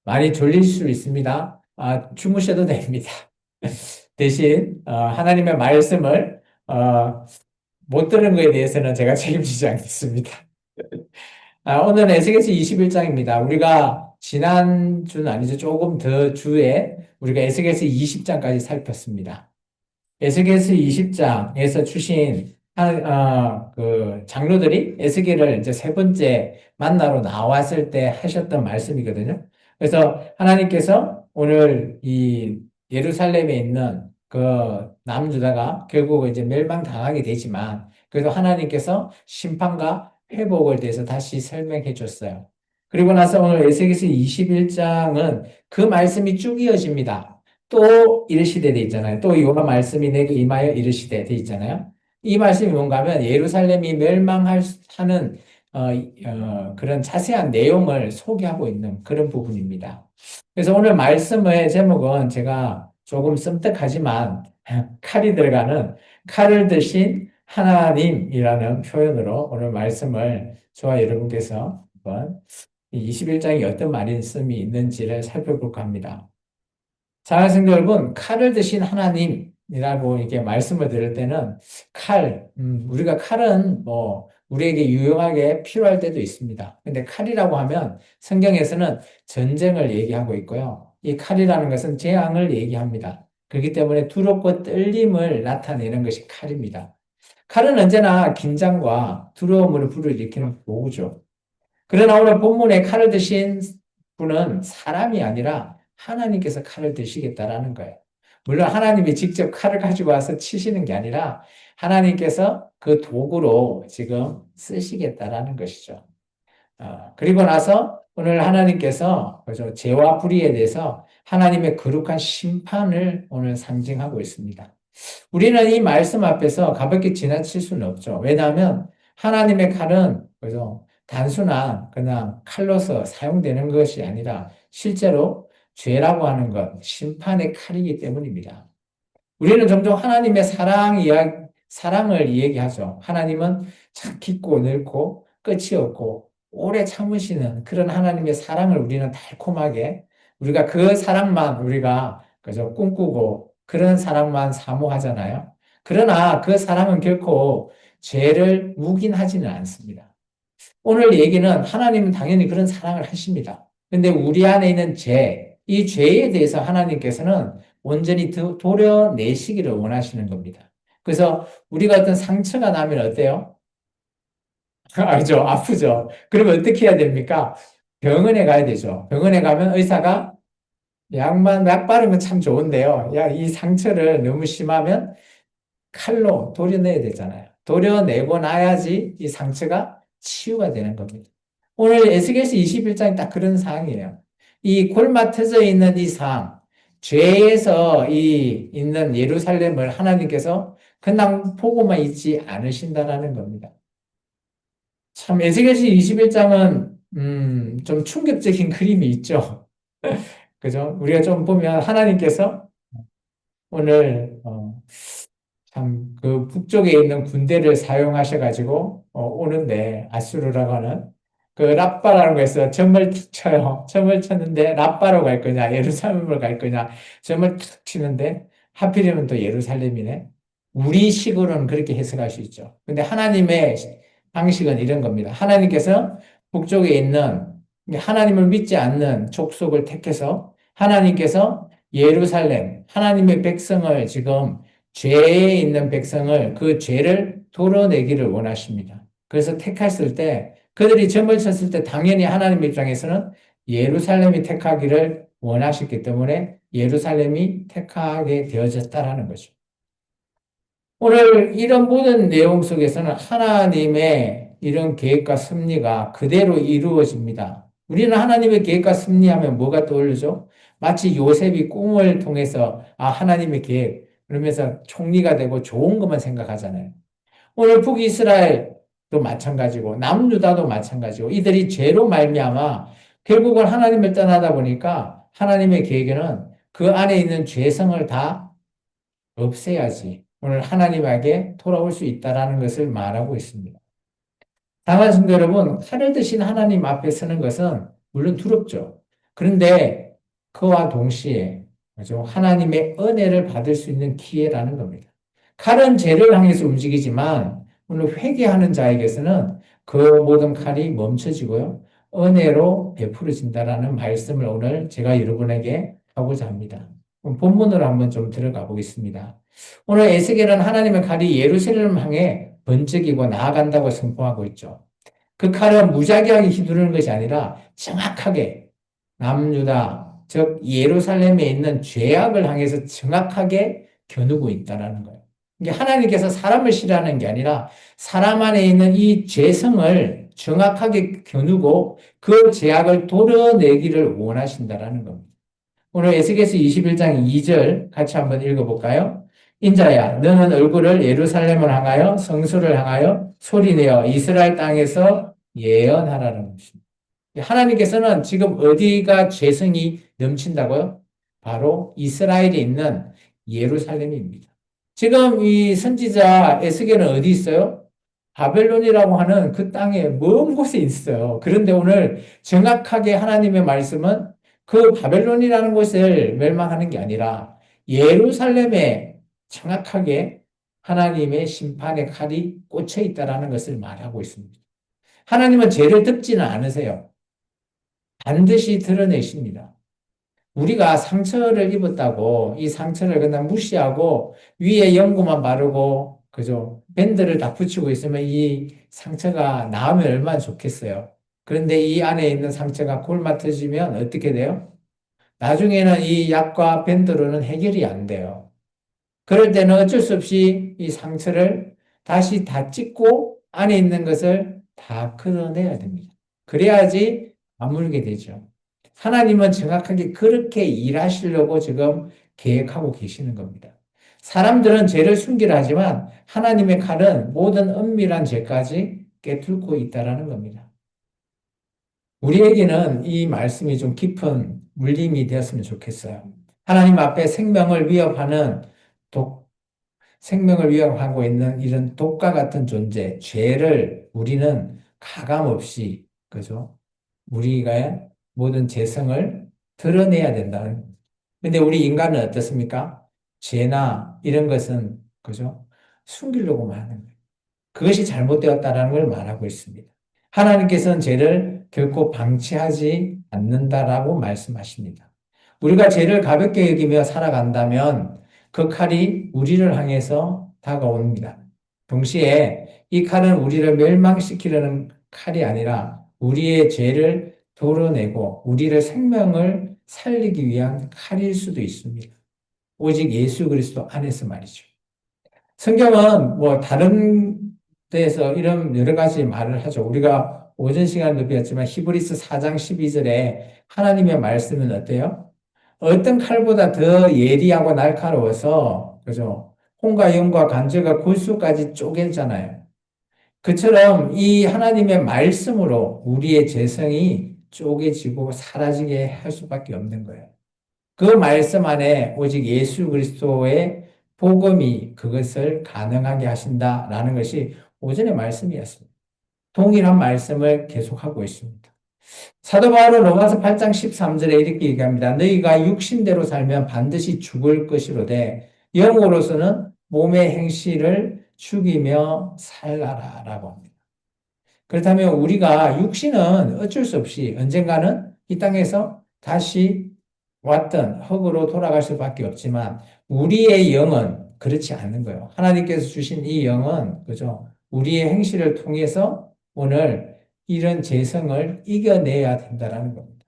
많이 졸릴 수 있습니다. 주무셔도 됩니다. 대신 하나님의 말씀을 못 들은 것에 대해서는 제가 책임지지 않겠습니다. 오늘은 에스겔서 21장입니다. 우리가 지난주는 아니죠. 조금 더 주에 우리가 에스겔서 20장까지 살폈습니다. 에스겔서 20장에서 주신 그 장로들이 에스겔을 이제 세 번째 만나러 나왔을 때 하셨던 말씀이거든요. 그래서 하나님께서 오늘 이 예루살렘에 있는 그 남유다가 결국 이제 멸망당하게 되지만 그래도 하나님께서 심판과 회복을 대해서 다시 설명해 줬어요. 그리고 나서 오늘 에스겔서 21장은 그 말씀이 쭉 이어집니다. 또 이르시되 돼 있잖아요. 또 여호와 말씀이 내게 임하여 이르시되 돼 있잖아요. 이 말씀이 뭔가 하면 예루살렘이 하는 그런 자세한 내용을 소개하고 있는 그런 부분입니다. 그래서 오늘 말씀의 제목은 제가 조금 섬뜩하지만 칼이 들어가는 칼을 드신 하나님이라는 표현으로 오늘 말씀을 저와 여러분께서 한번 이 21장이 어떤 말씀이 있는지를 살펴볼까 합니다. 사랑하는 성도 여러분, 칼을 드신 하나님이라고 이렇게 말씀을 드릴 때는 우리가 칼은 뭐, 우리에게 유용하게 필요할 때도 있습니다. 근데 칼이라고 하면 성경에서는 전쟁을 얘기하고 있고요. 이 칼이라는 것은 재앙을 얘기합니다. 그렇기 때문에 두렵고 떨림을 나타내는 것이 칼입니다. 칼은 언제나 긴장과 두려움을 불러일으키는 도구죠. 그러나 오늘 본문에 칼을 드신 분은 사람이 아니라 하나님께서 칼을 드시겠다라는 거예요. 물론 하나님이 직접 칼을 가지고 와서 치시는 게 아니라 하나님께서 그 도구로 지금 쓰시겠다라는 것이죠. 그리고 나서 오늘 하나님께서 그죠? 죄와 불의에 대해서 하나님의 거룩한 심판을 오늘 상징하고 있습니다. 우리는 이 말씀 앞에서 가볍게 지나칠 수는 없죠. 왜냐하면 하나님의 칼은 그죠? 단순한 그냥 칼로서 사용되는 것이 아니라 실제로 죄라고 하는 것, 심판의 칼이기 때문입니다. 우리는 종종 하나님의 사랑을 이야기하죠. 하나님은 참 깊고 넓고 끝이 없고 오래 참으시는 그런 하나님의 사랑을 우리는 달콤하게 우리가 그 사랑만 우리가 그저 꿈꾸고 그런 사랑만 사모하잖아요. 그러나 그 사랑은 결코 죄를 묵인하지는 않습니다. 오늘 얘기는 하나님은 당연히 그런 사랑을 하십니다. 근데 우리 안에 있는 이 죄에 대해서 하나님께서는 온전히 도려내시기를 원하시는 겁니다. 그래서 우리가 어떤 상처가 나면 어때요? 알죠? 아프죠? 그러면 어떻게 해야 됩니까? 병원에 가야 되죠. 병원에 가면 의사가 약 바르면 참 좋은데요. 이 상처를 너무 심하면 칼로 도려내야 되잖아요. 도려내고 나야지 이 상처가 치유가 되는 겁니다. 오늘 에스겔서 21장이 딱 그런 상황이에요. 이 골마 터져 있는 이 상황, 죄에서 있는 예루살렘을 하나님께서 그냥 보고만 있지 않으신다라는 겁니다. 참 에스겔서 21장은 좀 충격적인 그림이 있죠. 그죠? 우리가 좀 보면 하나님께서 오늘 참 그 북쪽에 있는 군대를 사용하셔가지고 오는데 아수르라고 하는 그 랍바라는 거에서 점을 툭 쳐요. 점을 쳤는데 랍바로 갈 거냐 예루살렘으로 갈 거냐 점을 툭 치는데 하필이면 또 예루살렘이네. 우리식으로는 그렇게 해석할 수 있죠. 근데 하나님의 방식은 이런 겁니다. 하나님께서 북쪽에 있는 하나님을 믿지 않는 족속을 택해서 하나님께서 예루살렘, 하나님의 백성을 지금 죄에 있는 백성을 그 죄를 도려내기를 원하십니다. 그래서 택했을 때 그들이 점을 쳤을 때 당연히 하나님 입장에서는 예루살렘이 택하기를 원하셨기 때문에 예루살렘이 택하게 되어졌다라는 거죠. 오늘 이런 모든 내용 속에서는 하나님의 이런 계획과 섭리가 그대로 이루어집니다. 우리는 하나님의 계획과 섭리하면 뭐가 떠오르죠? 마치 요셉이 꿈을 통해서 하나님의 계획 그러면서 총리가 되고 좋은 것만 생각하잖아요. 오늘 북이스라엘도 마찬가지고 남유다도 마찬가지고 이들이 죄로 말미암아 결국은 하나님을 떠나다 보니까 하나님의 계획에는 그 안에 있는 죄성을 다 없애야지 오늘 하나님에게 돌아올 수 있다라는 것을 말하고 있습니다. 다만 성도 여러분, 칼을 드신 하나님 앞에 서는 것은 물론 두렵죠. 그런데 그와 동시에 그죠? 하나님의 은혜를 받을 수 있는 기회라는 겁니다. 칼은 죄를 향해서 움직이지만 오늘 회개하는 자에게서는 그 모든 칼이 멈춰지고요. 은혜로 베풀어진다라는 말씀을 오늘 제가 여러분에게 하고자 합니다. 그럼 본문으로 한번 좀 들어가 보겠습니다. 오늘 에스겔은 하나님의 칼이 예루살렘을 향해 번쩍이고 나아간다고 선포하고 있죠. 그 칼은 무작위하게 휘두르는 것이 아니라 정확하게 남유다, 즉 예루살렘에 있는 죄악을 향해서 정확하게 겨누고 있다는 거예요. 이게 하나님께서 사람을 싫어하는 게 아니라 사람 안에 있는 이 죄성을 정확하게 겨누고 그 죄악을 도려내기를 원하신다라는 겁니다. 오늘 에스겔서 21장 2절 같이 한번 읽어볼까요? 인자야, 너는 얼굴을 예루살렘을 향하여 성소를 향하여 소리내어 이스라엘 땅에서 예언하라는 것입니다. 하나님께서는 지금 어디가 죄성이 넘친다고요? 바로 이스라엘에 있는 예루살렘입니다. 지금 이 선지자 에스겔은 어디 있어요? 바벨론이라고 하는 그 땅의 먼 곳에 있어요. 그런데 오늘 정확하게 하나님의 말씀은 그 바벨론이라는 곳을 멸망하는 게 아니라 예루살렘에 정확하게 하나님의 심판의 칼이 꽂혀 있다라는 것을 말하고 있습니다. 하나님은 죄를 덮지는 않으세요. 반드시 드러내십니다. 우리가 상처를 입었다고 이 상처를 그냥 무시하고 위에 연고만 바르고 그죠? 밴드를 다 붙이고 있으면 이 상처가 나으면 얼마나 좋겠어요. 그런데 이 안에 있는 상처가 골마 터지면 어떻게 돼요? 나중에는 이 약과 밴드로는 해결이 안 돼요. 그럴 때는 어쩔 수 없이 이 상처를 다시 다 찢고 안에 있는 것을 다 걷어내야 됩니다. 그래야지 아물게 되죠. 하나님은 정확하게 그렇게 일하시려고 지금 계획하고 계시는 겁니다. 사람들은 죄를 숨기려 하지만 하나님의 칼은 모든 은밀한 죄까지 깨뚫고 있다라는 겁니다. 우리에게는 이 말씀이 좀 깊은 물림이 되었으면 좋겠어요. 하나님 앞에 독, 생명을 위협하고 있는 이런 독과 같은 존재, 죄를 우리는 가감없이, 그죠? 우리가 모든 죄성을 드러내야 된다는. 근데 우리 인간은 어떻습니까? 죄나 이런 것은, 그죠? 숨기려고만 하는 거예요. 그것이 잘못되었다는 걸 말하고 있습니다. 하나님께서는 죄를 결코 방치하지 않는다라고 말씀하십니다. 우리가 죄를 가볍게 여기며 살아간다면 그 칼이 우리를 향해서 다가옵니다. 동시에 이 칼은 우리를 멸망시키려는 칼이 아니라 우리의 죄를 도려내고 우리를 생명을 살리기 위한 칼일 수도 있습니다. 오직 예수 그리스도 안에서 말이죠. 성경은 뭐 다른 데에서 이런 여러 가지 말을 하죠. 우리가 오전 시간에도 배웠지만 히브리서 4장 12절에 하나님의 말씀은 어때요? 어떤 칼보다 더 예리하고 날카로워서 그죠? 혼과 영과 관절과 골수까지 쪼개잖아요. 그처럼 이 하나님의 말씀으로 우리의 재성이 쪼개지고 사라지게 할 수밖에 없는 거예요. 그 말씀 안에 오직 예수 그리스도의 복음이 그것을 가능하게 하신다라는 것이 오전의 말씀이었습니다. 동일한 말씀을 계속하고 있습니다. 사도 바울은 로마서 8장 13절에 이렇게 얘기합니다. 너희가 육신대로 살면 반드시 죽을 것이로되 영으로서는 몸의 행실을 죽이며 살라라 라고 합니다. 그렇다면 우리가 육신은 어쩔 수 없이 언젠가는 이 땅에서 다시 왔던 흙으로 돌아갈 수밖에 없지만 우리의 영은 그렇지 않는 거예요. 하나님께서 주신 이 영은 그죠? 우리의 행실을 통해서 오늘 이런 재성을 이겨내야 된다라는 겁니다.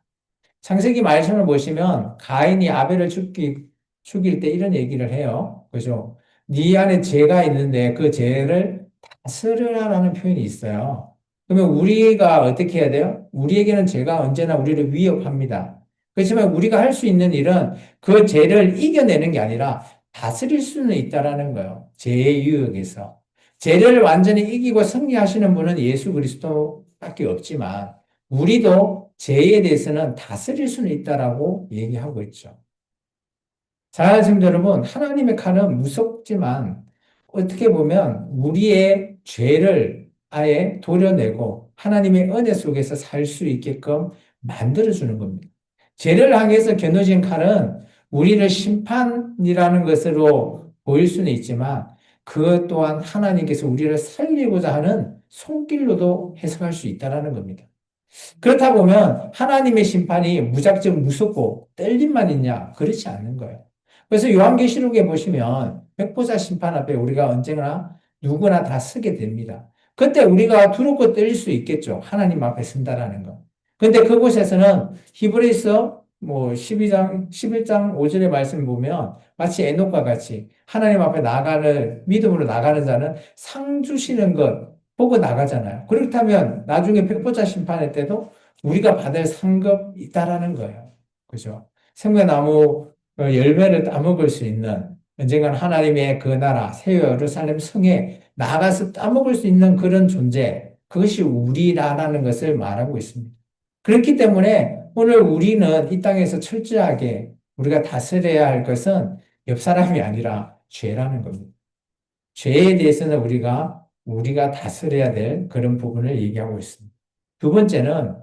창세기 말씀을 보시면 가인이 아벨을 죽일 때 이런 얘기를 해요. 그죠? 네 안에 죄가 있는데 그 죄를 다스려라라는 표현이 있어요. 그러면 우리가 어떻게 해야 돼요? 우리에게는 죄가 언제나 우리를 위협합니다. 그렇지만 우리가 할 수 있는 일은 그 죄를 이겨내는 게 아니라 다스릴 수는 있다라는 거예요. 죄의 유혹에서. 죄를 완전히 이기고 승리하시는 분은 예수 그리스도밖에 없지만 우리도 죄에 대해서는 다스릴 수는 있다라고 얘기하고 있죠. 사랑하는 성도 여러분, 하나님의 칼은 무섭지만 어떻게 보면 우리의 죄를 아예 도려내고 하나님의 은혜 속에서 살 수 있게끔 만들어주는 겁니다. 죄를 향해서 겨누진 칼은 우리를 심판이라는 것으로 보일 수는 있지만 그것 또한 하나님께서 우리를 살리고자 하는 손길로도 해석할 수 있다는 겁니다. 그렇다 보면 하나님의 심판이 무작정 무섭고 떨림만 있냐? 그렇지 않는 거예요. 그래서 요한계시록에 보시면 백보자 심판 앞에 우리가 언제나 누구나 다 서게 됩니다. 그때 우리가 두렵고 떨릴 수 있겠죠. 하나님 앞에 선다라는 거. 근데 그곳에서는 히브리서 뭐 12장, 11장 5절의 말씀 보면 마치 에녹과 같이 하나님 앞에 나가는, 믿음으로 나가는 자는 상 주시는 것 보고 나가잖아요. 그렇다면 나중에 백보자 심판할 때도 우리가 받을 상급이 있다라는 거예요. 그죠? 생명나무 열매를 따먹을 수 있는 언젠가는 하나님의 그 나라 새 예루살렘 성에 나가서 따먹을 수 있는 그런 존재, 그것이 우리라는 것을 말하고 있습니다. 그렇기 때문에 오늘 우리는 이 땅에서 철저하게 우리가 다스려야 할 것은 옆 사람이 아니라 죄라는 겁니다. 죄에 대해서는 우리가 다스려야 될 그런 부분을 얘기하고 있습니다. 두 번째는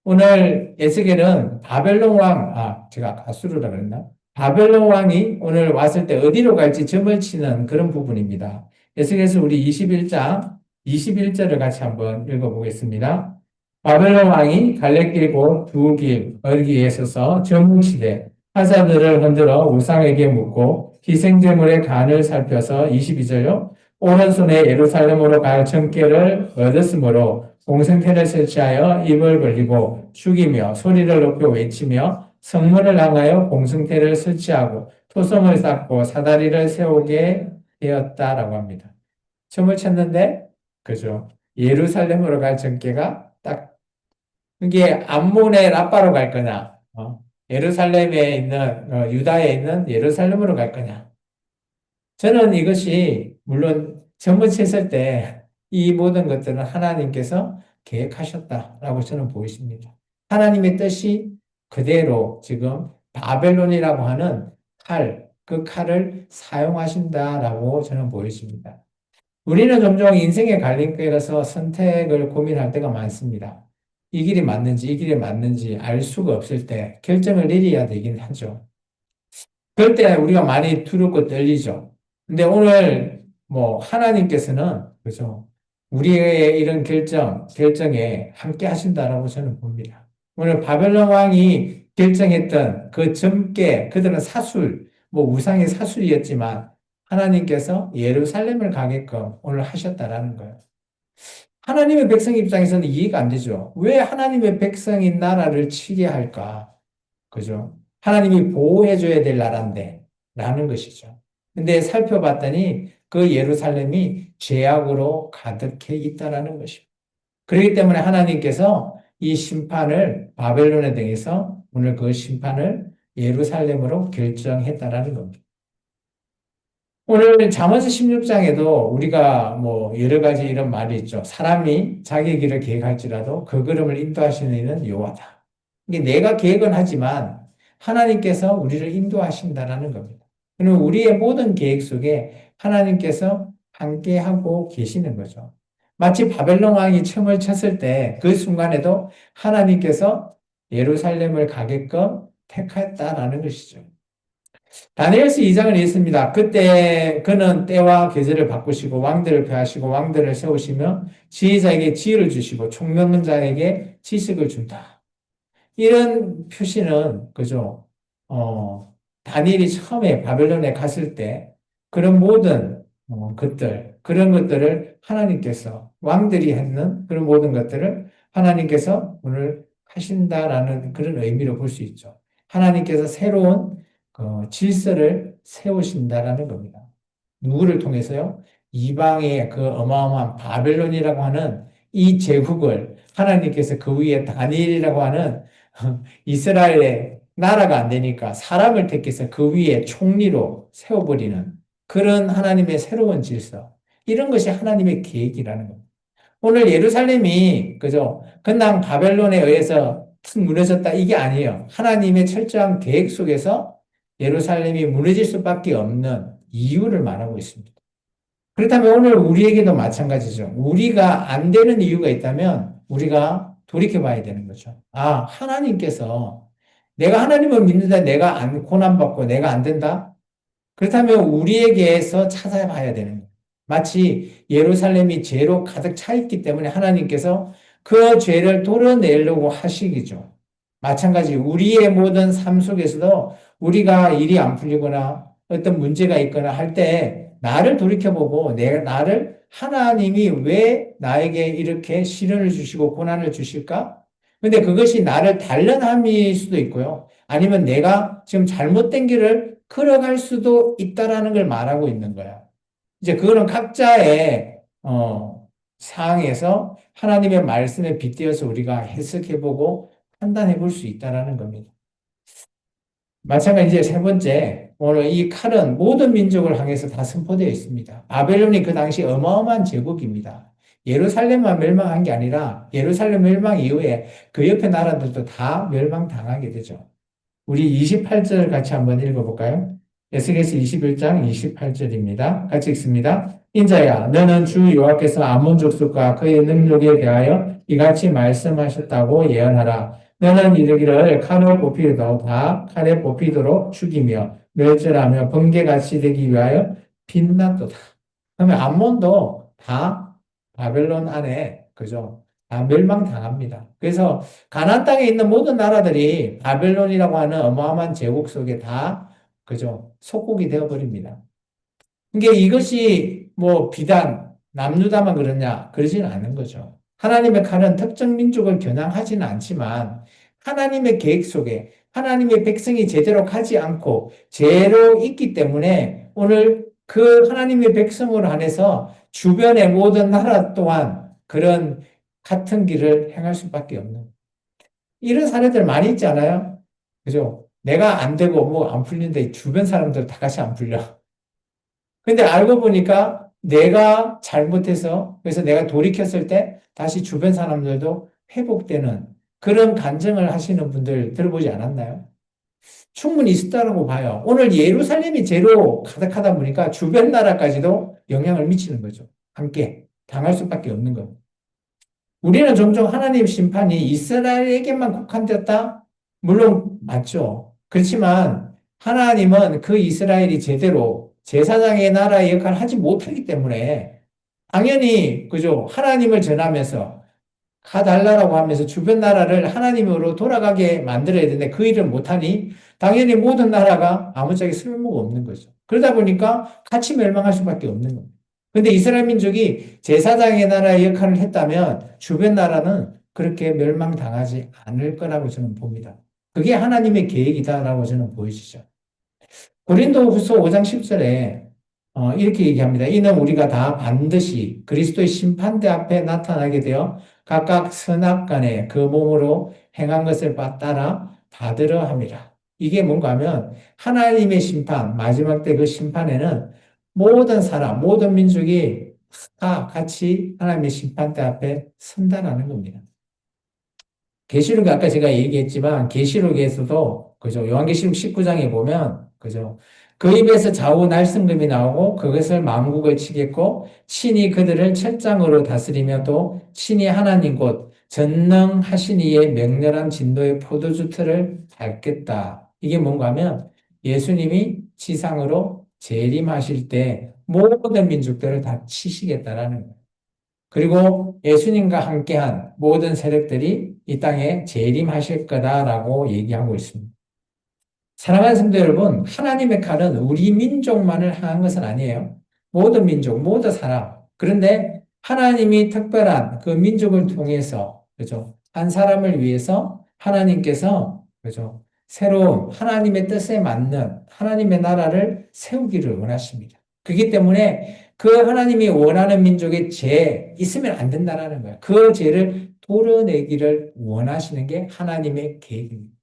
오늘 에스겔은 바벨론 왕, 제가 아까 아수르라 그랬나? 바벨론 왕이 오늘 왔을 때 어디로 갈지 점을 치는 그런 부분입니다. 에스겔에서 우리 21장 21절을 같이 한번 읽어보겠습니다. 바벨론 왕이 갈래길 곧 두 길 어디에 서서 점을 치되 하사들을 흔들어 우상에게 묻고 희생제물의 간을 살펴서 22절요. 오른손에 예루살렘으로 갈 청계를 얻었으므로 공생태를 설치하여 입을 벌리고 죽이며 소리를 높여 외치며 성문을 향하여 공생태를 설치하고 토성을 쌓고 사다리를 세우게 되었다라고 합니다. 점을 쳤는데 그죠? 예루살렘으로 갈 전개가 딱 이게 암몬의 라빠로 갈 거냐? 예루살렘에 있는 유다에 있는 예루살렘으로 갈 거냐? 저는 이것이 물론 점을 쳤을 때 이 모든 것들은 하나님께서 계획하셨다라고 저는 보이십니다. 하나님의 뜻이 그대로 지금 바벨론이라고 하는 그 칼을 사용하신다라고 저는 보여집니다. 우리는 종종 인생의 갈림길에서 선택을 고민할 때가 많습니다. 이 길이 맞는지, 이 길이 맞는지 알 수가 없을 때 결정을 내려야 되긴 하죠. 그럴 때 우리가 많이 두렵고 떨리죠. 근데 오늘 뭐 하나님께서는 그죠? 우리의 이런 결정에 함께 하신다라고 저는 봅니다. 오늘 바벨론 왕이 결정했던 그 점괘, 그들은 뭐 우상의 사술이었지만 하나님께서 예루살렘을 가게끔 오늘 하셨다라는 거예요. 하나님의 백성 입장에서는 이해가 안 되죠. 왜 하나님의 백성인 나라를 치게 할까? 그죠? 하나님이 보호해줘야 될 나라인데, 라는 것이죠. 근데 살펴봤더니 그 예루살렘이 죄악으로 가득해 있다라는 것입니다. 그렇기 때문에 하나님께서 이 심판을 바벨론에 대해서 오늘 그 심판을 예루살렘으로 결정했다라는 겁니다. 오늘 잠언서 16장에도 우리가 뭐 여러 가지 이런 말이 있죠. 사람이 자기 길을 계획할지라도 그 걸음을 인도하시는 이는 여호와다. 이게 내가 계획은 하지만 하나님께서 우리를 인도하신다라는 겁니다. 그러면 우리의 모든 계획 속에 하나님께서 함께하고 계시는 거죠. 마치 바벨론 왕이 첨을 쳤을 때 그 순간에도 하나님께서 예루살렘을 가게끔 택했다라는 것이죠. 다니엘서 2장을 읽습니다. 그때 그는 때와 계절을 바꾸시고 왕들을 폐하시고 왕들을 세우시며 지혜자에게 지혜를 주시고 총명한 자에게 지식을 준다. 이런 표시는 그죠? 다니엘이 처음에 바벨론에 갔을 때 그런 모든 그런 것들을 하나님께서 왕들이 했는 그런 모든 것들을 하나님께서 오늘 하신다라는 그런 의미로 볼 수 있죠. 하나님께서 새로운 질서를 세우신다라는 겁니다. 누구를 통해서요? 이방의 그 어마어마한 바벨론이라고 하는 이 제국을 하나님께서 그 위에 다니엘이라고 하는 이스라엘의 나라가 안 되니까 사람을 택해서 그 위에 총리로 세워버리는 그런 하나님의 새로운 질서. 이런 것이 하나님의 계획이라는 겁니다. 오늘 예루살렘이, 그죠? 그냥 바벨론에 의해서 툭 무너졌다. 이게 아니에요. 하나님의 철저한 계획 속에서 예루살렘이 무너질 수밖에 없는 이유를 말하고 있습니다. 그렇다면 오늘 우리에게도 마찬가지죠. 우리가 안 되는 이유가 있다면 우리가 돌이켜 봐야 되는 거죠. 하나님께서 내가 하나님을 믿는데 내가 안 고난받고 내가 안 된다? 그렇다면 우리에게서 찾아봐야 되는 거예요. 마치 예루살렘이 죄로 가득 차 있기 때문에 하나님께서 그 죄를 도려내려고 하시기죠. 마찬가지 우리의 모든 삶 속에서도 우리가 일이 안 풀리거나 어떤 문제가 있거나 할 때 나를 돌이켜보고 나를 하나님이 왜 나에게 이렇게 시련을 주시고 고난을 주실까? 근데 그것이 나를 단련함일 수도 있고요. 아니면 내가 지금 잘못된 길을 걸어갈 수도 있다라는 걸 말하고 있는 거야. 이제 그거는 각자의 상황에서 하나님의 말씀에 빗대어서 우리가 해석해보고 판단해 볼 수 있다라는 겁니다. 마찬가지 이제 세 번째, 오늘 이 칼은 모든 민족을 향해서 다 선포되어 있습니다. 바벨론이 그 당시 어마어마한 제국입니다. 예루살렘만 멸망한 게 아니라 예루살렘 멸망 이후에 그 옆에 나라들도 다 멸망당하게 되죠. 우리 28절 같이 한번 읽어볼까요? 에스겔서 21장 28절입니다. 같이 읽습니다. 인자야, 너는 주 여호와께서 아몬 족속과 그의 능력에 대하여 이같이 말씀하셨다고 예언하라. 너는 이르기를 칼을 뽑히도 다 칼에 뽑히도록 죽이며 멸절하며 번개같이 되기 위하여 빛났도다. 그러면 암몬도 다 바벨론 안에 그죠? 다 멸망당합니다. 그래서 가나안 땅에 있는 모든 나라들이 바벨론이라고 하는 어마어마한 제국 속에 다 그죠? 속국이 되어 버립니다. 그러니까 이것이 뭐 비단 남유다만 그러냐? 그러지는 않은 거죠. 하나님의 칼은 특정 민족을 겨냥하지는 않지만 하나님의 계획 속에 하나님의 백성이 제대로 가지 않고 죄로 있기 때문에 오늘 그 하나님의 백성으로 한해서 주변의 모든 나라 또한 그런 같은 길을 행할 수밖에 없는 이런 사례들 많이 있잖아요. 그죠? 내가 안 되고 뭐 안 풀리는데 주변 사람들 다 같이 안 풀려. 근데 알고 보니까 내가 잘못해서 그래서 내가 돌이켰을 때 다시 주변 사람들도 회복되는 그런 간증을 하시는 분들 들어보지 않았나요? 충분히 있었다고 봐요. 오늘 예루살렘이 죄로 가득하다 보니까 주변 나라까지도 영향을 미치는 거죠. 함께 당할 수밖에 없는 겁니다. 우리는 종종 하나님 심판이 이스라엘에게만 국한되었다? 물론 맞죠. 그렇지만 하나님은 그 이스라엘이 제대로 제사장의 나라의 역할을 하지 못하기 때문에 당연히 그죠. 하나님을 전하면서 가달라라고 하면서 주변 나라를 하나님으로 돌아가게 만들어야 되는데 그 일을 못하니 당연히 모든 나라가 아무짝에 쓸모가 없는 거죠. 그러다 보니까 같이 멸망할 수밖에 없는 겁니다. 근데 이스라엘 민족이 제사장의 나라의 역할을 했다면 주변 나라는 그렇게 멸망당하지 않을 거라고 저는 봅니다. 그게 하나님의 계획이다라고 저는 보여지죠. 고린도후서 5장 10절에 이렇게 얘기합니다. 이는 우리가 다 반드시 그리스도의 심판대 앞에 나타나게 되어 각각 선악간에 그 몸으로 행한 것을 따라 받으려 함이라. 이게 뭔가 하면 하나님의 심판, 마지막 때 그 심판에는 모든 사람, 모든 민족이 다 같이 하나님의 심판대 앞에 선다라는 겁니다. 계시록 아까 제가 얘기했지만 계시록에서도 그죠 요한계시록 19장에 보면 그죠 그 입에서 좌우 날성금이 나오고 그것을 만국을 치겠고 친히 그들을 철장으로 다스리며 또 친히 하나님 곧 전능하신 이의 맹렬한 진도의 포도주 틀을 밟겠다. 이게 뭔가 하면 예수님이 지상으로 재림하실 때 모든 민족들을 다 치시겠다라는 거예요. 그리고 예수님과 함께한 모든 세력들이 이 땅에 재림하실 거다라고 얘기하고 있습니다. 사랑하는 성도 여러분, 하나님의 칼은 우리 민족만을 향한 것은 아니에요. 모든 민족, 모든 사람. 그런데 하나님이 특별한 그 민족을 통해서, 그죠? 한 사람을 위해서 하나님께서, 그죠? 새로운 하나님의 뜻에 맞는 하나님의 나라를 세우기를 원하십니다. 그렇기 때문에 그 하나님이 원하는 민족의 죄 있으면 안 된다는 거예요. 그 죄를 도려내기를 원하시는 게 하나님의 계획입니다.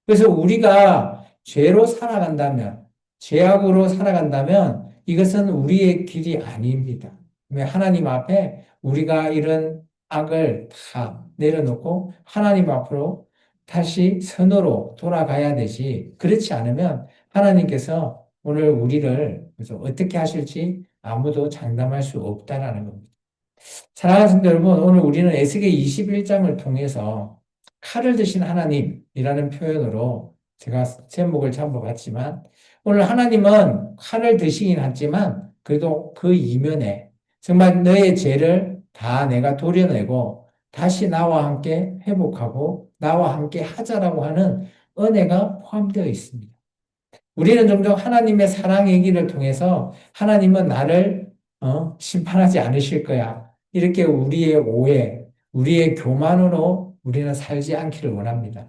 그래서 우리가 죄로 살아간다면, 죄악으로 살아간다면 이것은 우리의 길이 아닙니다. 왜 하나님 앞에 우리가 이런 악을 다 내려놓고 하나님 앞으로 다시 선으로 돌아가야 되지. 그렇지 않으면 하나님께서 오늘 우리를 그래서 어떻게 하실지 아무도 장담할 수 없다라는 겁니다. 사랑하는 성도 여러분, 오늘 우리는 에스겔 21장을 통해서 칼을 드신 하나님이라는 표현으로 제가 제목을 잘못 봤지만 오늘 하나님은 칼을 드시긴 하지만 그래도 그 이면에 정말 너의 죄를 다 내가 도려내고 다시 나와 함께 회복하고 나와 함께 하자라고 하는 은혜가 포함되어 있습니다. 우리는 종종 하나님의 사랑 얘기를 통해서 하나님은 나를 심판하지 않으실 거야. 이렇게 우리의 오해, 우리의 교만으로 우리는 살지 않기를 원합니다.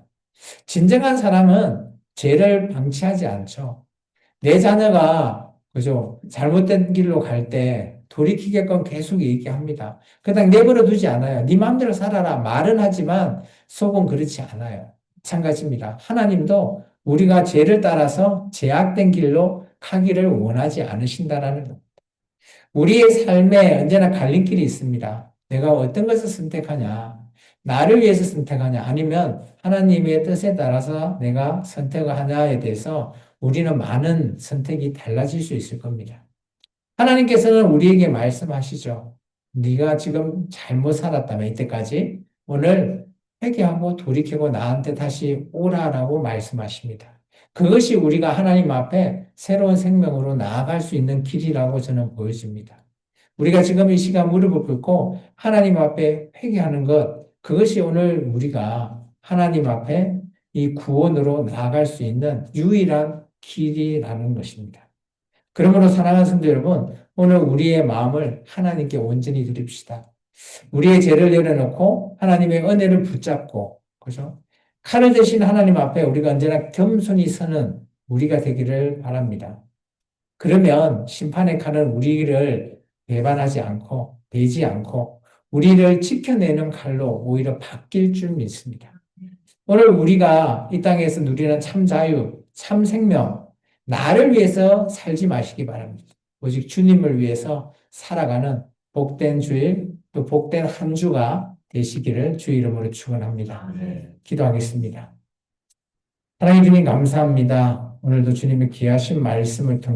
진정한 사람은 죄를 방치하지 않죠. 내 자녀가 그죠? 잘못된 길로 갈 때 돌이키게끔 계속 얘기합니다. 그냥 내버려 두지 않아요. 네 마음대로 살아라 말은 하지만 속은 그렇지 않아요. 마찬가지입니다. 하나님도 우리가 죄를 따라서 제약된 길로 가기를 원하지 않으신다라는 것. 우리의 삶에 언제나 갈림길이 있습니다. 내가 어떤 것을 선택하냐? 나를 위해서 선택하냐? 아니면 하나님의 뜻에 따라서 내가 선택을 하냐에 대해서 우리는 많은 선택이 달라질 수 있을 겁니다. 하나님께서는 우리에게 말씀하시죠. 네가 지금 잘못 살았다면 이때까지 오늘 회개하고 돌이키고 나한테 다시 오라라고 말씀하십니다. 그것이 우리가 하나님 앞에 새로운 생명으로 나아갈 수 있는 길이라고 저는 보여집니다. 우리가 지금 이 시간 무릎을 꿇고 하나님 앞에 회개하는 것, 그것이 오늘 우리가 하나님 앞에 이 구원으로 나아갈 수 있는 유일한 길이라는 것입니다. 그러므로 사랑하는 성도 여러분, 오늘 우리의 마음을 하나님께 온전히 드립시다. 우리의 죄를 내려놓고 하나님의 은혜를 붙잡고, 그죠? 칼을 대신 하나님 앞에 우리가 언제나 겸손히 서는 우리가 되기를 바랍니다. 그러면 심판의 칼은 우리를 배반하지 않고, 베지 않고, 우리를 지켜내는 칼로 오히려 바뀔 줄 믿습니다. 오늘 우리가 이 땅에서 누리는 참 자유, 참 생명, 나를 위해서 살지 마시기 바랍니다. 오직 주님을 위해서 살아가는 복된 주일, 또 복된 한 주가 되시기를 주 이름으로 축원합니다. 기도하겠습니다. 하나님 주님 감사합니다. 오늘도 주님의 귀하신 말씀을 통해